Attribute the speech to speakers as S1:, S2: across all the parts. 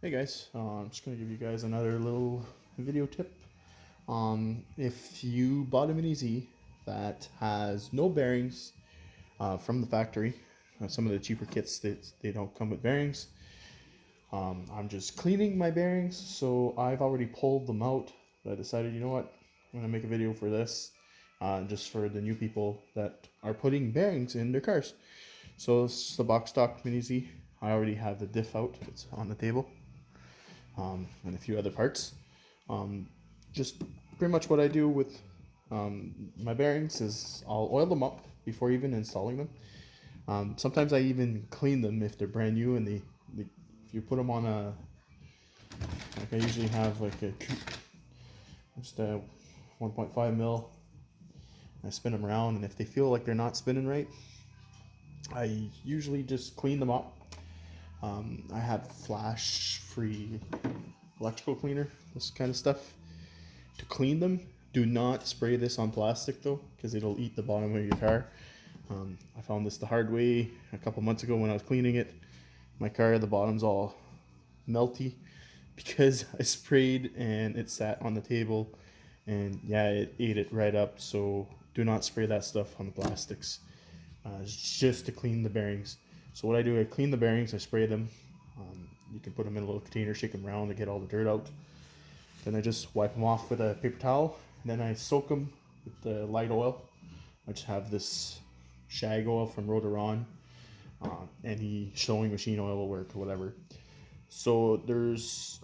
S1: Hey guys, I'm just going to give you guys another little video tip. If you bought a miniz that has no bearings from the factory, some of the cheaper kits they don't come with bearings. I'm just cleaning my bearings, so I've already pulled them out. But I decided, you know what, I'm going to make a video for this, just for the new people that are putting bearings in their cars. So this is the box stock miniz. I already have the diff out; it's on the table. And a few other parts. Just pretty much what I do with my bearings is I'll oil them up before even installing them. Sometimes I even clean them if they're brand new and if you put them on like I usually have like just a 1.5 mil. I spin them around, and if they feel like they're not spinning right, I usually just clean them up. I have flash-free electrical cleaner, this kind of stuff, to clean them. Do not spray this on plastic though, because it'll eat the bottom of your car. I found this the hard way a couple months ago when I was cleaning it. My car, the bottom's all melty because I sprayed and it sat on the table, and yeah, it ate it right up. So do not spray that stuff on the plastics. It's just to clean the bearings. So what I do, I clean the bearings, I spray them. You can put them in a little container, shake them around to get all the dirt out. Then I just wipe them off with a paper towel. Then I soak them with the light oil. I just have this shag oil from Rotoron. Any sewing machine oil will work or whatever. So there's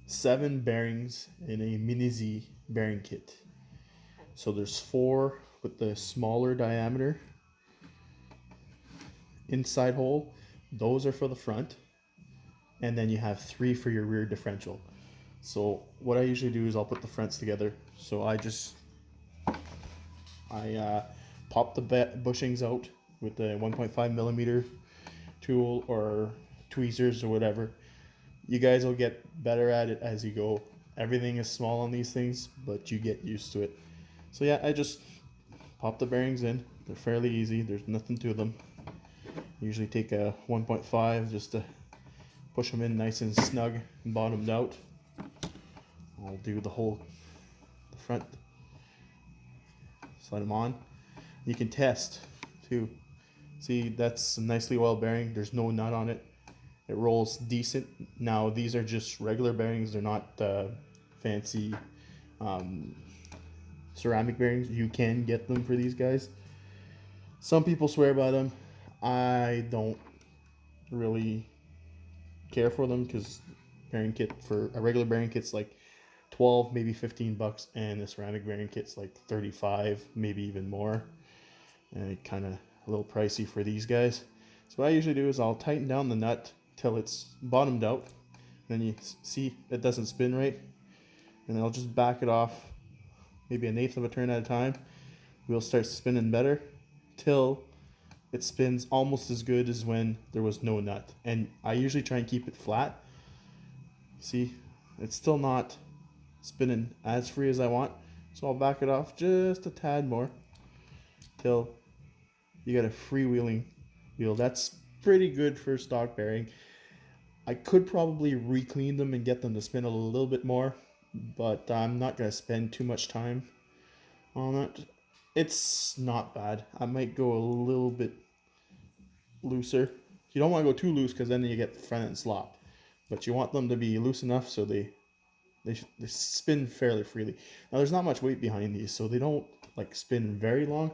S1: 7 bearings in a miniz bearing kit. So there's 4 with the smaller diameter inside hole. Those are for the front, and then you have 3 for your rear differential. So what I usually do is I'll put the fronts together. So I pop the bushings out with the 1.5 millimeter tool or tweezers or whatever. You guys will get better at it as you go. Everything is small on these things, but you get used to it. So yeah, I just pop the bearings in. They're fairly easy. There's nothing to them. Usually take a 1.5 just to push them in nice and snug and bottomed out. I'll do the front, slide them on. You can test too. See, that's a nicely oiled bearing. There's no nut on it. It rolls decent. Now these are just regular bearings. They're not fancy ceramic bearings. You can get them for these guys. Some people swear by them. I don't really care for them because bearing kit for a regular bearing kit's like 12, maybe $15, and the ceramic bearing kit's like 35, maybe even more. And kind of a little pricey for these guys. So what I usually do is I'll tighten down the nut till it's bottomed out. Then you see it doesn't spin right, and I'll just back it off maybe 1/8 of a turn at a time. We'll start spinning better till it spins almost as good as when there was no nut. And I usually try and keep it flat. See, it's still not spinning as free as I want, so I'll back it off just a tad more till you get a freewheeling wheel. That's pretty good for stock bearing. I could probably re-clean them and get them to spin a little bit more, but I'm not going to spend too much time on it. It's not bad. I might go a little bit looser. You don't want to go too loose because then you get the front end slop, but you want them to be loose enough so they spin fairly freely. Now there's not much weight behind these, so they don't like spin very long.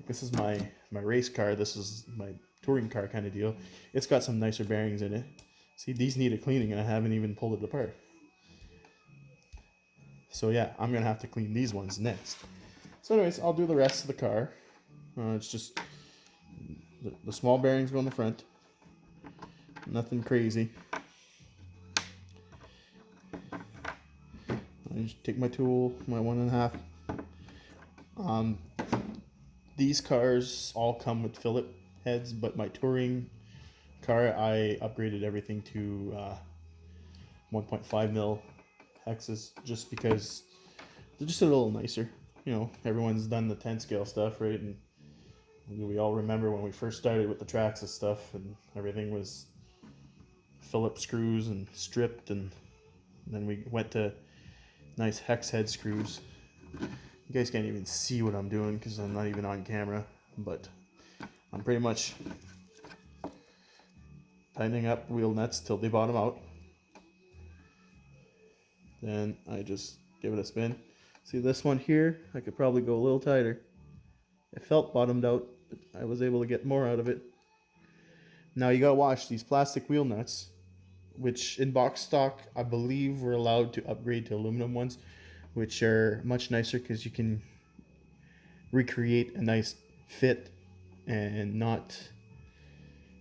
S1: This is my race car. This is my touring car kind of deal. It's got some nicer bearings in it. See, these need a cleaning, and I haven't even pulled it apart. So yeah, I'm gonna have to clean these ones next. So anyways, I'll do the rest of the car. It's just the small bearings go in the front. Nothing crazy. I just take my tool, my 1.5. These cars all come with fillet heads, but my touring car, I upgraded everything to 1.5 mil hexes just because they're just a little nicer. You know, everyone's done the 10 scale stuff, right? And we all remember when we first started with the Traxxas stuff and everything was Phillips screws and stripped, and then we went to nice hex head screws. You guys can't even see what I'm doing because I'm not even on camera, but I'm pretty much tightening up wheel nuts till they bottom out. Then I just give it a spin. See this one here? I could probably go a little tighter. It felt bottomed out, but I was able to get more out of it. Now you gotta watch these plastic wheel nuts, which in box stock I believe we're allowed to upgrade to aluminum ones, which are much nicer because you can recreate a nice fit and not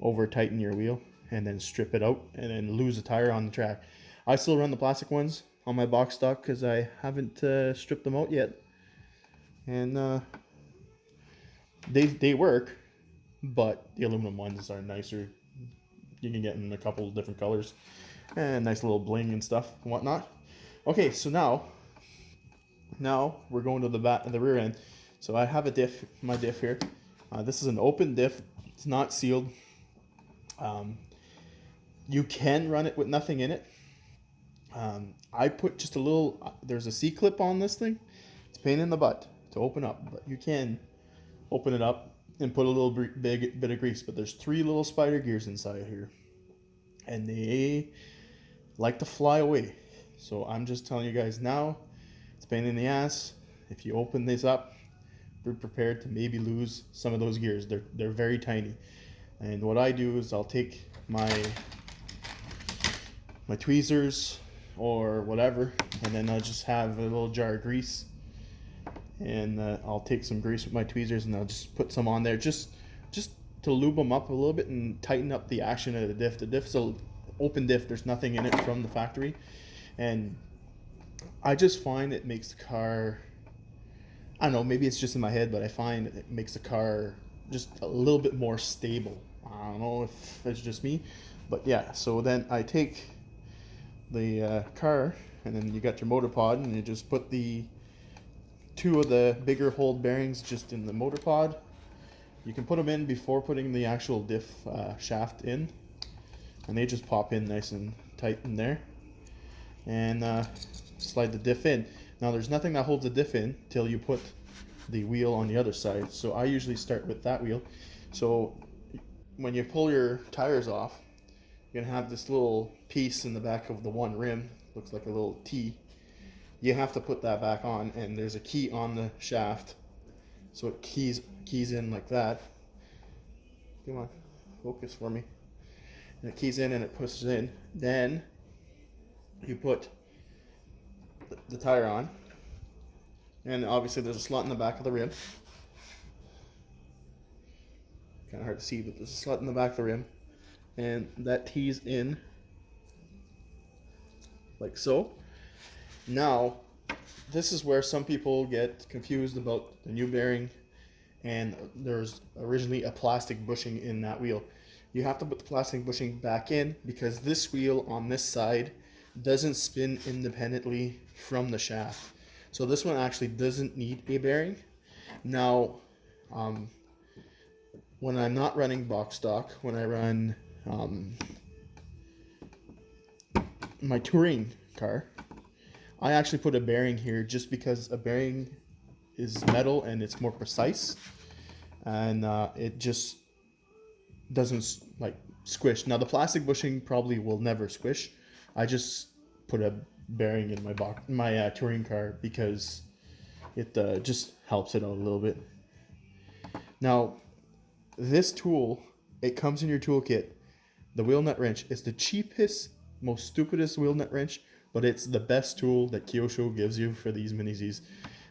S1: over tighten your wheel and then strip it out and then lose a tire on the track. I still run the plastic ones on my box stock because I haven't stripped them out yet, and they work, but the aluminum ones are nicer. You can get in a couple of different colors and nice little bling and stuff and whatnot. Okay, so now we're going to the rear end. So I have a diff, my diff here. This is an open diff. It's not sealed. You can run it with nothing in it. I put just a little, there's a C-clip on this thing. It's a pain in the butt to open up, but you can open it up and put a little bit of grease. But there's 3 little spider gears inside here, and they like to fly away. So I'm just telling you guys now, it's a pain in the ass. If you open this up, be prepared to maybe lose some of those gears. They're very tiny. And what I do is I'll take my tweezers or whatever, and then I'll just have a little jar of grease, and I'll take some grease with my tweezers and I'll just put some on there just to lube them up a little bit and tighten up the action of the diff. The diff's an open diff, there's nothing in it from the factory, and I just find it makes the car, I don't know, maybe it's just in my head, but I find it makes the car just a little bit more stable. I don't know if it's just me, but yeah. So then I take the car, and then you got your motor pod, and you just put the 2 of the bigger hold bearings just in the motor pod. You can put them in before putting the actual diff shaft in, and they just pop in nice and tight in there, and slide the diff in. Now there's nothing that holds the diff in till you put the wheel on the other side, so I usually start with that wheel. So when you pull your tires off, you're gonna have this little piece in the back of the one rim, looks like a little T. You have to put that back on, and there's a key on the shaft, so it keys in like that. Come on, focus for me. And it keys in and it pushes in. Then you put the tire on, and obviously there's a slot in the back of the rim. Kind of hard to see, but there's a slot in the back of the rim, and that tees in like so. Now this is where some people get confused about the new bearing, and there's originally a plastic bushing in that wheel. You have to put the plastic bushing back in because this wheel on this side doesn't spin independently from the shaft. So this one actually doesn't need a bearing. Now when I'm not running box stock, when I run my touring car, I actually put a bearing here just because a bearing is metal and it's more precise, and it just doesn't like squish. Now the plastic bushing probably will never squish. I just put a bearing in my touring car because it just helps it out a little bit. Now this tool, it comes in your toolkit. The wheel nut wrench is the cheapest, most stupidest wheel nut wrench, but it's the best tool that Kyosho gives you for these mini-Zs.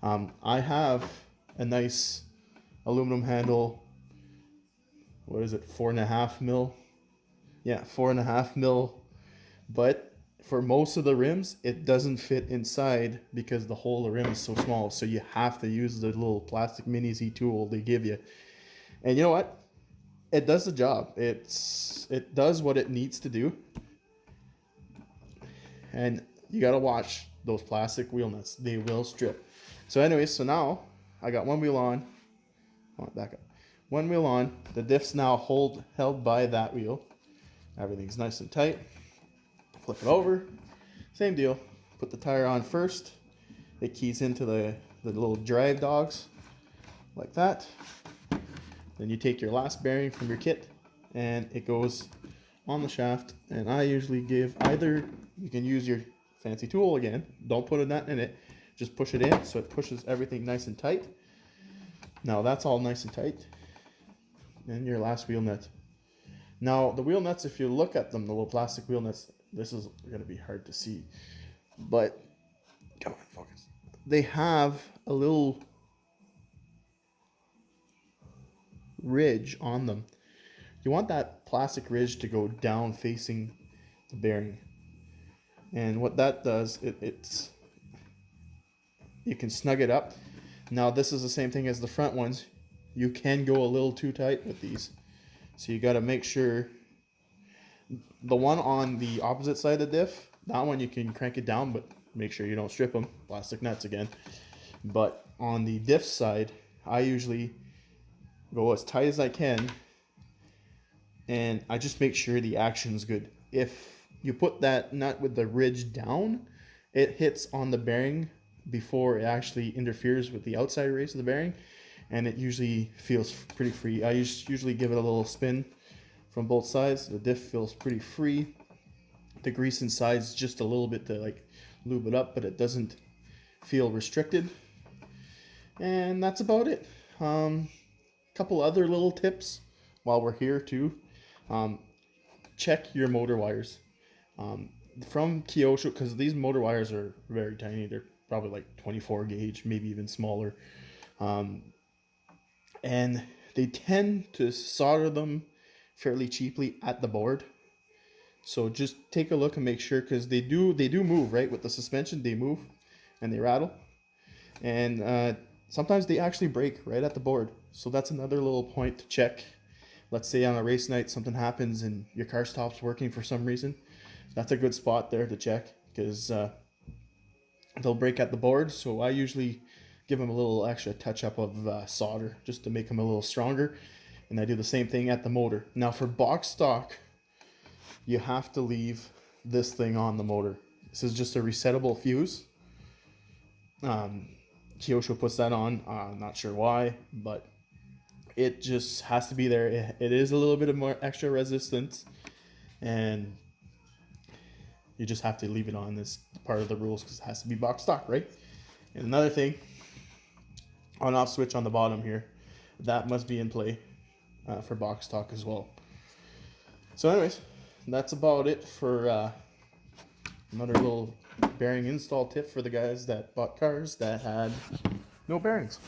S1: I have a nice aluminum handle. What is it, 4.5 mil? Yeah, 4.5 mil. But for most of the rims, it doesn't fit inside because the hole of the rim is so small. So you have to use the little plastic mini-Z tool they give you. And you know what? It does the job. It does what it needs to do. And you gotta watch those plastic wheel nuts. They will strip. So anyways, so now I got one wheel on. Back up. One wheel on. The diff's now held by that wheel. Everything's nice and tight. flip it over, same deal. Put the tire on first. It keys into the little drive dogs like that. Then you take your last bearing from your kit and it goes on the shaft. And I usually give either, you can use your fancy tool again, don't put a nut in it, just push it in so it pushes everything nice and tight. Now that's all nice and tight. And your last wheel nut. Now the wheel nuts, if you look at them, the little plastic wheel nuts, this is going to be hard to see, but come on, focus. They have a little ridge on them. You want that plastic ridge to go down facing the bearing. And what that does, it's you can snug it up. Now this is the same thing as the front ones. You can go a little too tight with these. So you got to make sure. The one on the opposite side of the diff, that one you can crank it down, but make sure you don't strip them. Plastic nuts again. But on the diff side, I usually go as tight as I can, and I just make sure the action's good. If you put that nut with the ridge down, it hits on the bearing before it actually interferes with the outside race of the bearing, and it usually feels pretty free. I usually give it a little spin from both sides. The diff feels pretty free. The grease inside is just a little bit to like lube it up, but it doesn't feel restricted. And that's about it. Couple other little tips while we're here too. Check your motor wires. From Kyosho, because these motor wires are very tiny. They're probably like 24 gauge, maybe even smaller. And they tend to solder them fairly cheaply at the board. So just take a look and make sure, because they do move, right? With the suspension, they move and they rattle. And sometimes they actually break right at the board. So that's another little point to check. Let's say on a race night something happens and your car stops working for some reason. That's a good spot there to check, because they'll break at the board. So I usually give them a little extra touch up of solder just to make them a little stronger. And I do the same thing at the motor. Now for box stock, you have to leave this thing on the motor. This is just a resettable fuse. Kyosho puts that on. I'm not sure why, but it just has to be there. It is a little bit of more extra resistance, and you just have to leave it on. This part of the rules because it has to be box stock, right? And another thing, on-off switch on the bottom here, that must be in play for box stock as well. So anyways, that's about it for another little bearing install tip for the guys that bought cars that had no bearings.